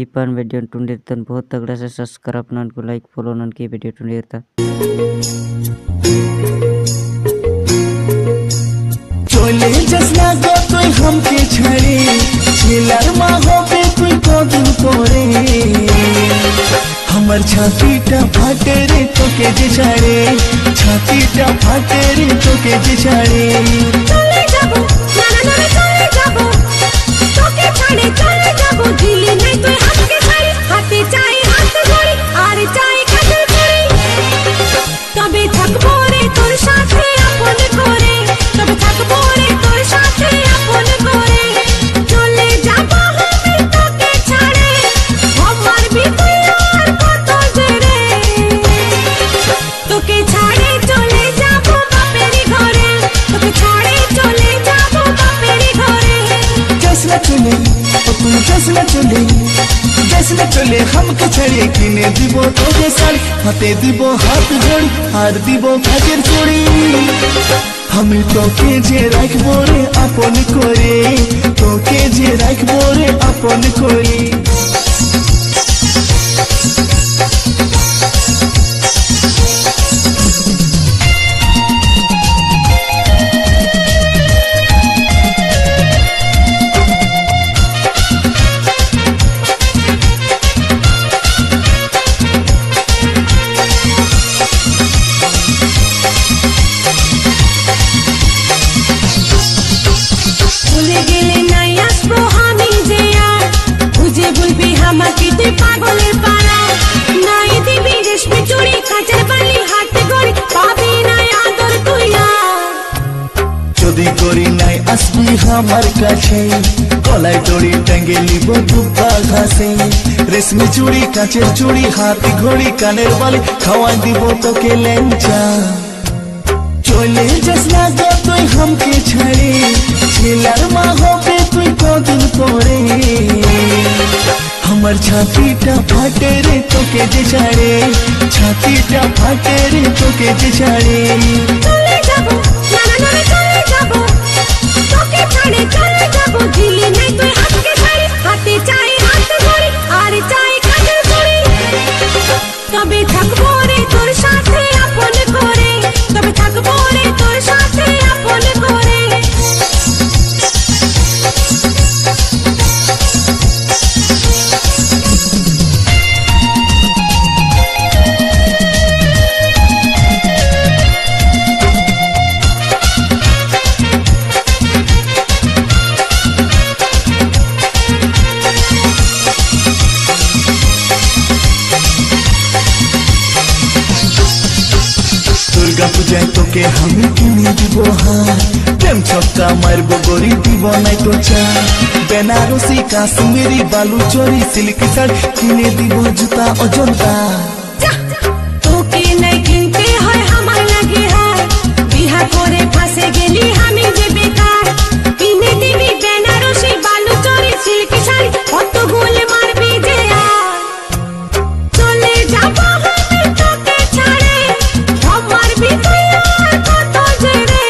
पण वीडियो टुंडिरतन बहुत तगड़ा से सब्सक्राइब नन को लाइक फॉलो नन की वीडियो टुंडिरता चले जसना गो तुई हमके छड़े छिलार मा होबे तुई कदू करे हमर छातीटा फाटे रे तोके जे छाड़े छातीटा फाटे रे तोके जे छाड़े चले जाबो नाना नाना चले जाबो तोके छाड़े चले जाबो दिली नहीं तुई हमके छाड़े हाथे चाहे हाथ जोड़ी आर चाहे खातिर करे तबे থাকবো রে তোর সাথে আপন করে তবে থাকবো রে তোর সাথে আপন করে চলে যাবো আমি তোকে ছাড়ে আমার ভিতরে আর কত জেরে তোকে ছাড়ে চলে যাবো বাপের ঘরে তোকে ছাড়ে চলে যাবো বাপের ঘরে जसना चले ओ तू जसना चले हमके छड़े किने दिबो तोके साड़ी हाथे दिबो हाथ जोड़ी हार दिबो खातिर चूड़ी हमें तोके जे राखबो रे आपन करे तोके जे राखबो रे आपन करे ভুলে গেলে নাই আসবো আমি যে আর বুঝে বলবি আমাকে তুই পাগলের পাড়া নাই দিবি রেশমি চুড়ি কাঁচের বালি হাতে গড়ি পাবি নাই আদর তুই আর যদি করি নাই আসবি আমার কাছে গলায় দড়ি টাঙ্গে নিব দুপা ঘাসে রেশমি চুড়ি কাঁচের চুড়ি হাতি ঘড়ি কানের বালি খাওয়াই দিব তোকে লেঞ্চা চলে যাস না গো তুই हमके ছাড়ে ছিলার মা হবে তুই কদিন পরে আমার ছাতিটা ফাটে রে তোকে যে ছাড়ে ছাতিটা ফাটে রে তোকে যে ছাড়ে চলে যাবো নানা নানা চলে যাবো তোকে ছাড়ে চলে যাবো দিলি নাই তুই আমাকে ছাড়ে হাতে চাই হাত ধরে আর চাই কাজের ধরে তবে থাকবো রে তোর সাথে আপন করে তবে থাকবো রে তোর সাথে আপন করে দুর্গা পূজায় তোকে আমি কিনে দিব হার প্রেম ছক্কা মারবো গড়ি দিব নাই তো চা বেনারসি কাশ্মীরি বালু চরি সিল্ক শাড়ি কিনে দিব জুতা অজন্তা তোকে নাই কিনতে হয় আমার লাগে হার বিহা করে ফাঁসে গেলি আমি যে বেকার কিনে দিবি বেনারসি বালু চরি সিল্ক শাড়ি কত গোলে মারবি যে আর চলে যাবো আমি তোকে ছাড়ে আমার ভিতরে আর কত জেরে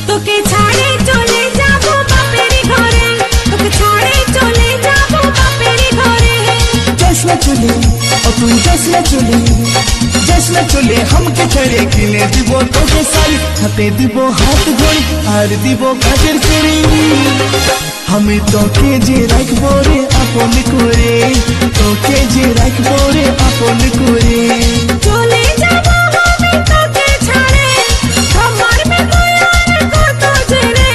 তোকে ছাড়ে চলে যাবো বাপের ঘরে তোকে ছাড়ে চলে যাবো বাপের ঘরে जसना चले और तू जसना चले हमके छड़े किने দিব তোকে শাড়ি হাতে দিব হাত ঘড়ি আর দিব কাজের চুড়ি আমি তোকে যে রাখবো রে আপন করে তোকে যে রাখবো রে আপন করে চলে যাবো আমি তোকে ছাড়ে আমার ভিতরে আর কত জেরে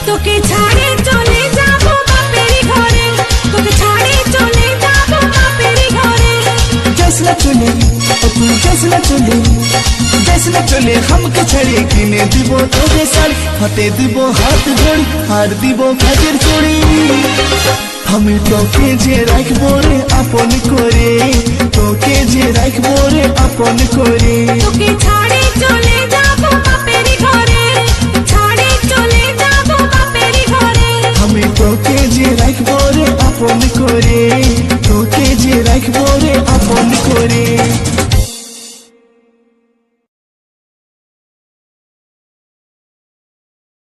তোকে ছাড়ে চলে যাবো বাপের ঘরে তোকে ছাড়ে চলে যাবো বাপের ঘরে जसना चले और तू जसना चले हमके छड़े किने দিব তোকে শাড়ি হাতে দিব হাত ঘড়ি আর দিব কাজের চুড়ি আমি তোকে যে রাখবো রে আপন করে তোকে যে রাখবো রে আপন করে তোকে ছাড়ে চলে